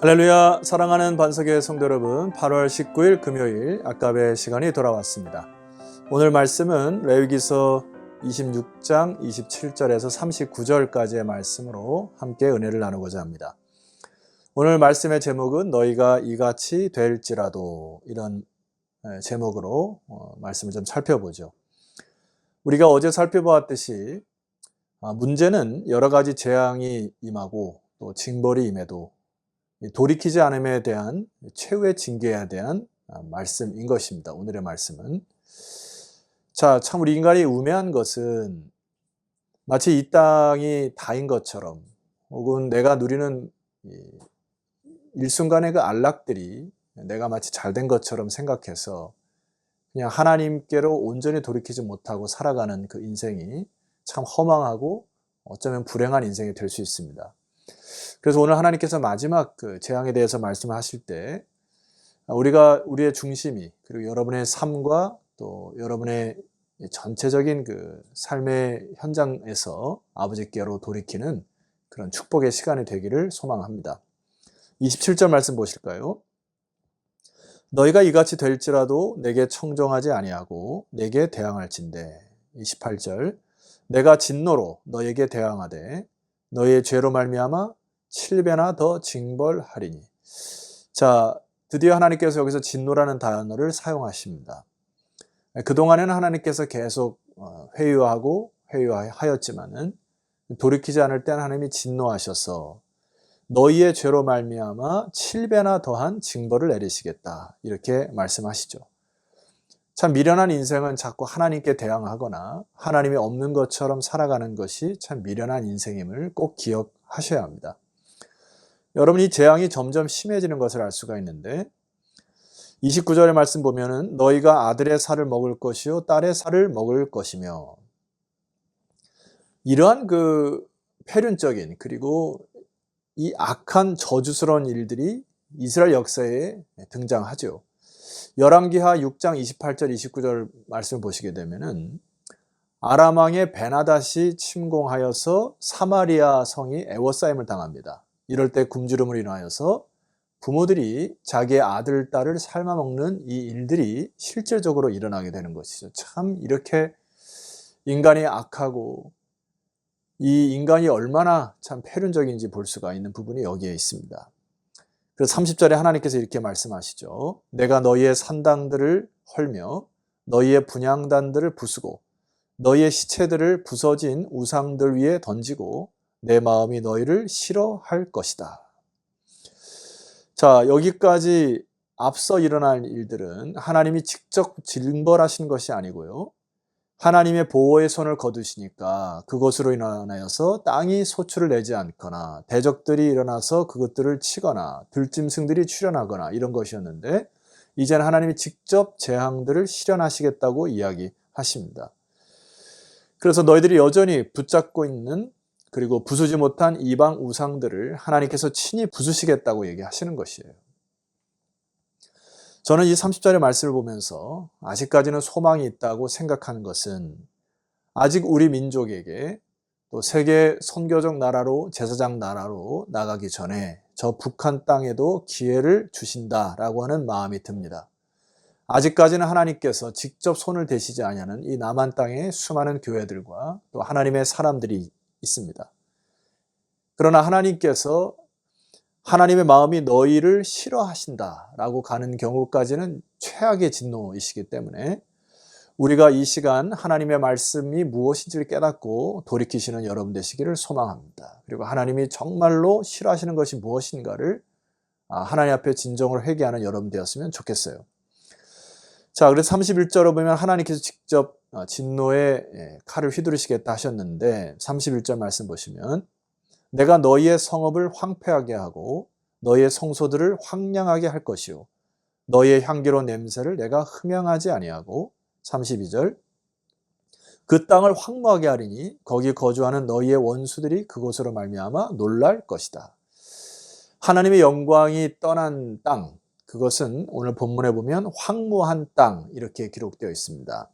할렐루야. 사랑하는 반석의 성도 여러분, 8월 19일 금요일 아까베 시간이 돌아왔습니다. 오늘 말씀은 레위기서 26장 27절에서 39절까지의 말씀으로 함께 은혜를 나누고자 합니다. 오늘 말씀의 제목은 너희가 이같이 될지라도, 이런 제목으로 말씀을 좀 살펴보죠. 우리가 어제 살펴보았듯이 문제는 여러 가지 재앙이 임하고 또 징벌이 임해도 돌이키지 않음에 대한 최후의 징계에 대한 말씀인 것입니다. 오늘의 말씀은. 자, 참 우리 인간이 우매한 것은 마치 이 땅이 다인 것처럼, 혹은 내가 누리는 일순간의 그 안락들이 내가 마치 잘된 것처럼 생각해서 그냥 하나님께로 온전히 돌이키지 못하고 살아가는 그 인생이 참 허망하고 어쩌면 불행한 인생이 될 수 있습니다. 그래서 오늘 하나님께서 마지막 그 재앙에 대해서 말씀하실 때 우리의 중심이, 그리고 여러분의 삶과 또 여러분의 전체적인 그 삶의 현장에서 아버지께로 돌이키는 그런 축복의 시간이 되기를 소망합니다. 27절 말씀 보실까요? 너희가 이같이 될지라도 내게 청종하지 아니하고 내게 대항할진대. 28절 내가 진노로 너에게 대항하되 너희의 죄로 말미암아 7배나 더 징벌하리니. 자, 드디어 하나님께서 여기서 진노라는 단어를 사용하십니다. 그동안에는 하나님께서 계속 회유하였지만은 돌이키지 않을 때는 하나님이 진노하셔서 너희의 죄로 말미암아 7배나 더한 징벌을 내리시겠다, 이렇게 말씀하시죠. 참 미련한 인생은 자꾸 하나님께 대항하거나 하나님이 없는 것처럼 살아가는 것이 참 미련한 인생임을 꼭 기억하셔야 합니다. 여러분, 이 재앙이 점점 심해지는 것을 알 수가 있는데 29절의 말씀 보면은 너희가 아들의 살을 먹을 것이요 딸의 살을 먹을 것이며, 이러한 그 폐륜적인 그리고 이 악한 저주스러운 일들이 이스라엘 역사에 등장하죠. 열왕기하 6장 28절 29절 말씀을 보시게 되면은 아람 왕의 베나닷이 침공하여서 사마리아 성이 애워싸임을 당합니다. 이럴 때 굶주림으로 인하여서 부모들이 자기의 아들, 딸을 삶아먹는 이 일들이 실질적으로 일어나게 되는 것이죠. 참 이렇게 인간이 악하고 이 인간이 얼마나 참 폐륜적인지 볼 수가 있는 부분이 여기에 있습니다. 그래서 30절에 하나님께서 이렇게 말씀하시죠. 내가 너희의 산당들을 헐며 너희의 분향단들을 부수고 너희의 시체들을 부서진 우상들 위에 던지고 내 마음이 너희를 싫어할 것이다. 자, 여기까지 앞서 일어날 일들은 하나님이 직접 징벌하시는 것이 아니고요, 하나님의 보호의 손을 거두시니까 그것으로 인하여서 땅이 소출을 내지 않거나 대적들이 일어나서 그것들을 치거나 들짐승들이 출현하거나 이런 것이었는데, 이제는 하나님이 직접 재앙들을 실현하시겠다고 이야기하십니다. 그래서 너희들이 여전히 붙잡고 있는 그리고 부수지 못한 이방 우상들을 하나님께서 친히 부수시겠다고 얘기하시는 것이에요. 저는 이 30절의 말씀을 보면서 아직까지는 소망이 있다고 생각하는 것은, 아직 우리 민족에게 또 세계 선교적 나라로, 제사장 나라로 나가기 전에 저 북한 땅에도 기회를 주신다라고 하는 마음이 듭니다. 아직까지는 하나님께서 직접 손을 대시지 아니하는 이 남한 땅에 수많은 교회들과 또 하나님의 사람들이 있습니다. 그러나 하나님께서 하나님의 마음이 너희를 싫어하신다라고 가는 경우까지는 최악의 진노이시기 때문에 우리가 이 시간 하나님의 말씀이 무엇인지를 깨닫고 돌이키시는 여러분 되시기를 소망합니다. 그리고 하나님이 정말로 싫어하시는 것이 무엇인가를 하나님 앞에 진정을 회개하는 여러분 되었으면 좋겠어요. 자, 그래서 31절로 보면 하나님께서 직접 진노의 칼을 휘두르시겠다 하셨는데 31절 말씀 보시면 내가 너희의 성읍을 황폐하게 하고 너희의 성소들을 황량하게 할 것이요 너희의 향기로운 냄새를 내가 흠양하지 아니하고 32절 그 땅을 황무하게 하리니 거기 거주하는 너희의 원수들이 그곳으로 말미암아 놀랄 것이다. 하나님의 영광이 떠난 땅, 그것은 오늘 본문에 보면 황무한 땅 이렇게 기록되어 있습니다.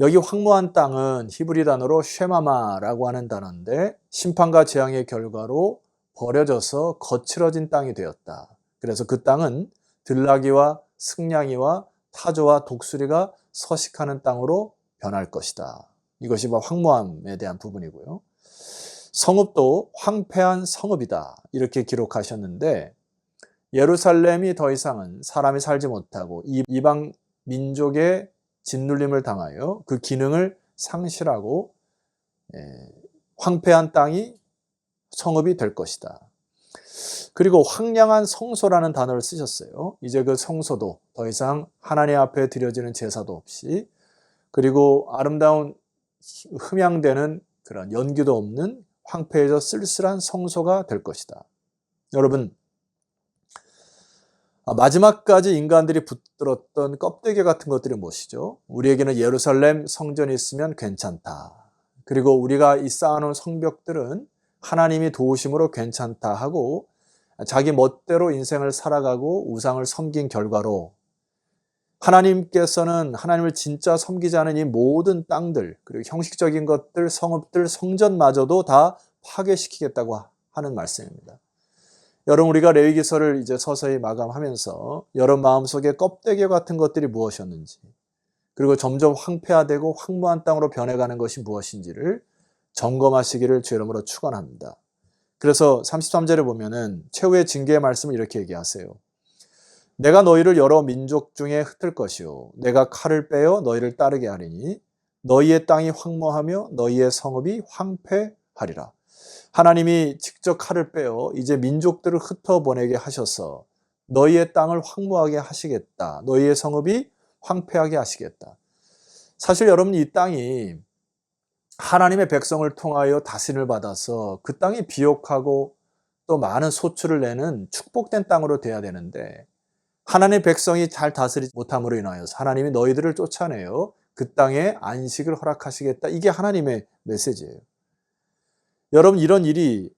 여기 황무한 땅은 히브리 단어로 쉐마마라고 하는 단어인데 심판과 재앙의 결과로 버려져서 거칠어진 땅이 되었다. 그래서 그 땅은 들나귀와 승냥이와 타조와 독수리가 서식하는 땅으로 변할 것이다. 이것이 황무함에 대한 부분이고요. 성읍도 황폐한 성읍이다. 이렇게 기록하셨는데 예루살렘이 더 이상은 사람이 살지 못하고 이방 민족의 짓눌림을 당하여 그 기능을 상실하고 황폐한 땅이 성읍이 될 것이다. 그리고 황량한 성소라는 단어를 쓰셨어요. 이제 그 성소도 더 이상 하나님 앞에 드려지는 제사도 없이, 그리고 아름다운 흠양되는 그런 연기도 없는 황폐해져 쓸쓸한 성소가 될 것이다. 여러분, 마지막까지 인간들이 붙들었던 껍데기 같은 것들이 무엇이죠? 우리에게는 예루살렘 성전이 있으면 괜찮다. 그리고 우리가 이 쌓아놓은 성벽들은 하나님이 도우심으로 괜찮다 하고 자기 멋대로 인생을 살아가고 우상을 섬긴 결과로 하나님께서는 하나님을 진짜 섬기지 않은 이 모든 땅들, 그리고 형식적인 것들, 성읍들, 성전마저도 다 파괴시키겠다고 하는 말씀입니다. 여러분, 우리가 레위기서를 이제 서서히 마감하면서 여러분 마음속에 껍데기 같은 것들이 무엇이었는지, 그리고 점점 황폐화되고 황무한 땅으로 변해가는 것이 무엇인지를 점검하시기를 주 이름으로 축원합니다. 그래서 33절에 보면은 최후의 징계의 말씀을 이렇게 얘기하세요. 내가 너희를 여러 민족 중에 흩을 것이요 내가 칼을 빼어 너희를 따르게 하리니 너희의 땅이 황무하며 너희의 성읍이 황폐하리라. 하나님이 직접 칼을 빼어 이제 민족들을 흩어보내게 하셔서 너희의 땅을 황무하게 하시겠다. 너희의 성읍이 황폐하게 하시겠다. 사실 여러분, 이 땅이 하나님의 백성을 통하여 다스림을 받아서 그 땅이 비옥하고 또 많은 소출을 내는 축복된 땅으로 돼야 되는데 하나님의 백성이 잘 다스리지 못함으로 인하여서 하나님이 너희들을 쫓아내어 그 땅에 안식을 허락하시겠다. 이게 하나님의 메시지예요. 여러분, 이런 일이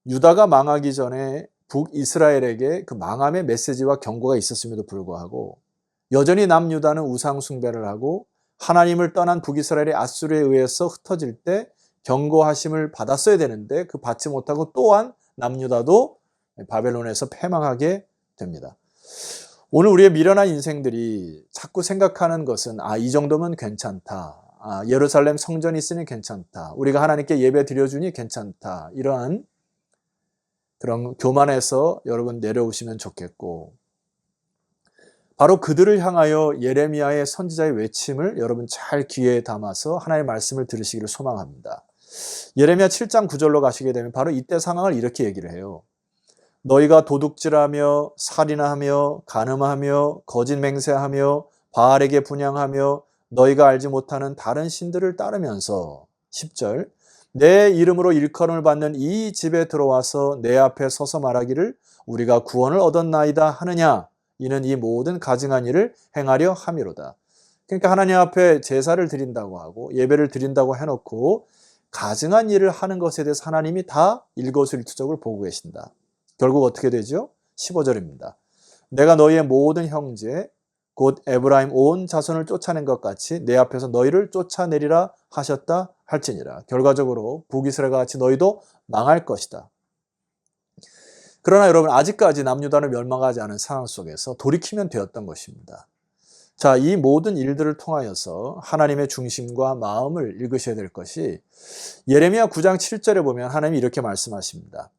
유다가 망하기 전에 북이스라엘에게 그 망함의 메시지와 경고가 있었음에도 불구하고 여전히 남유다는 우상 숭배를 하고 하나님을 떠난 북이스라엘이 아수르에 의해서 흩어질 때 경고하심을 받았어야 되는데 그 받지 못하고 또한 남유다도 바벨론에서 패망하게 됩니다. 오늘 우리의 미련한 인생들이 자꾸 생각하는 것은 이 정도면 괜찮다. 예루살렘 성전이 있으니 괜찮다. 우리가 하나님께 예배 드려주니 괜찮다. 이러한 그런 교만에서 여러분 내려오시면 좋겠고, 바로 그들을 향하여 예레미야의 선지자의 외침을 여러분 잘 귀에 담아서 하나님의 말씀을 들으시기를 소망합니다. 예레미야 7장 9절로 가시게 되면 바로 이때 상황을 이렇게 얘기를 해요. 너희가 도둑질하며 살인하며 간음하며 거짓 맹세하며 바알에게 분향하며 너희가 알지 못하는 다른 신들을 따르면서 10절 내 이름으로 일컬음을 받는 이 집에 들어와서 내 앞에 서서 말하기를 우리가 구원을 얻었나이다 하느냐. 이는 이 모든 가증한 일을 행하려 함이로다. 그러니까 하나님 앞에 제사를 드린다고 하고 예배를 드린다고 해놓고 가증한 일을 하는 것에 대해서 하나님이 다 일거수일투족을 보고 계신다. 결국 어떻게 되죠? 15절입니다. 내가 너희의 모든 형제 곧 에브라임 온 자손을 쫓아낸 것 같이 내 앞에서 너희를 쫓아내리라 하셨다 할지니라. 결과적으로 북이스라엘과 같이 너희도 망할 것이다. 그러나 여러분, 아직까지 남유다는 멸망하지 않은 상황 속에서 돌이키면 되었던 것입니다. 자, 이 모든 일들을 통하여서 하나님의 중심과 마음을 읽으셔야 될 것이 예레미야 9장 7절에 보면 하나님이 이렇게 말씀하십니다.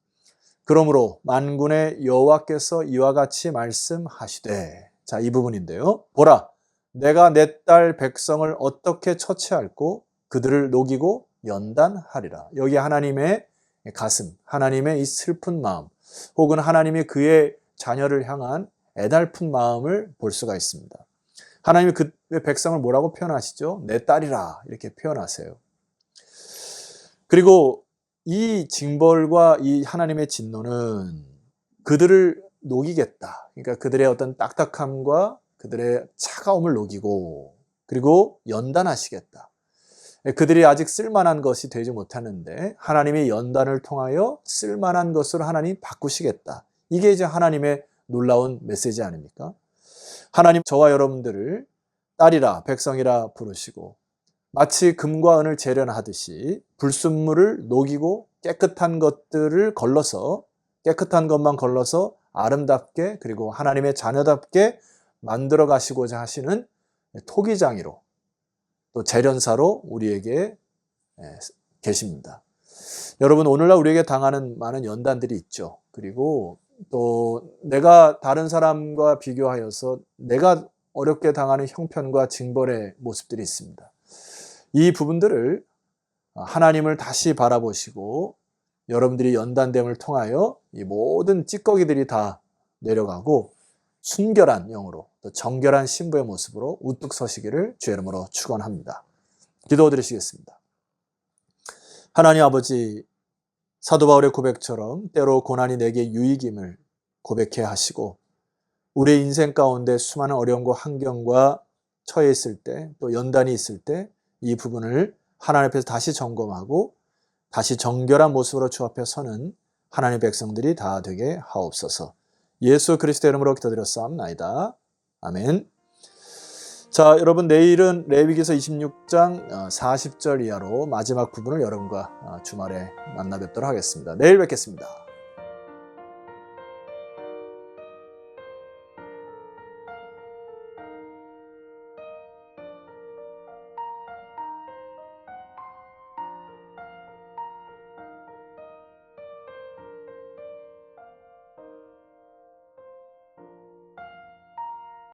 그러므로 만군의 여호와께서 이와 같이 말씀하시되, 자, 이 부분인데요. 보라, 내가 내 딸 백성을 어떻게 처치할고 그들을 녹이고 연단하리라. 여기 하나님의 가슴, 하나님의 이 슬픈 마음, 혹은 하나님이 그의 자녀를 향한 애달픈 마음을 볼 수가 있습니다. 하나님이 그의 백성을 뭐라고 표현하시죠? 내 딸이라 이렇게 표현하세요. 그리고 이 징벌과 이 하나님의 진노는 그들을 녹이겠다. 그러니까 그들의 어떤 딱딱함과 그들의 차가움을 녹이고 그리고 연단하시겠다. 그들이 아직 쓸만한 것이 되지 못하는데 하나님이 연단을 통하여 쓸만한 것으로 하나님 바꾸시겠다. 이게 이제 하나님의 놀라운 메시지 아닙니까? 하나님 저와 여러분들을 딸이라 백성이라 부르시고 마치 금과 은을 재련하듯이 불순물을 녹이고 깨끗한 것들을 걸러서 깨끗한 것만 걸러서 아름답게 그리고 하나님의 자녀답게 만들어 가시고자 하시는 토기장이로 또 재련사로 우리에게 계십니다. 여러분, 오늘날 우리에게 당하는 많은 연단들이 있죠. 그리고 또 내가 다른 사람과 비교하여서 내가 어렵게 당하는 형편과 징벌의 모습들이 있습니다. 이 부분들을 하나님을 다시 바라보시고 여러분들이 연단됨을 통하여 이 모든 찌꺼기들이 다 내려가고 순결한 영으로 또 정결한 신부의 모습으로 우뚝 서시기를 주의 이름으로 축원합니다. 기도드리시겠습니다. 하나님 아버지, 사도 바울의 고백처럼 때로 고난이 내게 유익임을 고백해야 하시고 우리의 인생 가운데 수많은 어려움과 환경과 처해 있을 때 또 연단이 있을 때 이 부분을 하나님 앞에서 다시 점검하고 다시 정결한 모습으로 주 앞에 서는 하나님의 백성들이 다 되게 하옵소서. 예수 그리스도 이름으로 기도드렸사옵나이다. 아멘. 자, 여러분, 내일은 레위기서 26장 40절 이하로 마지막 부분을 여러분과 주말에 만나 뵙도록 하겠습니다. 내일 뵙겠습니다.